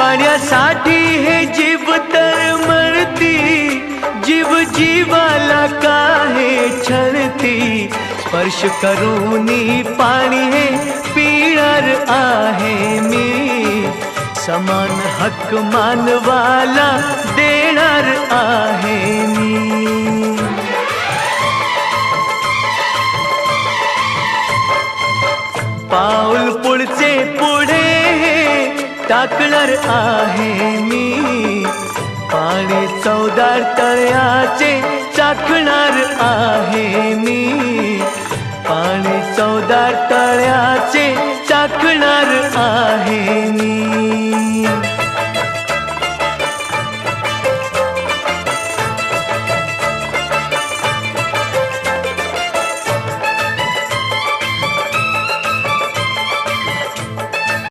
पाण्यासाठी हे जीव तर मरती, जीव जीवाला काहे छळती। स्पर्श करूनी पाणी हे पिणार आहे मी, समान हक्क मानवाला देणार आहे मी। पाऊल पुढचे पुढे टाकणार आहे मी, पाणी चवदार तळ्याचे चाखणार आहे मी, पाणी चवदार तळ्याचे चाखणार आहे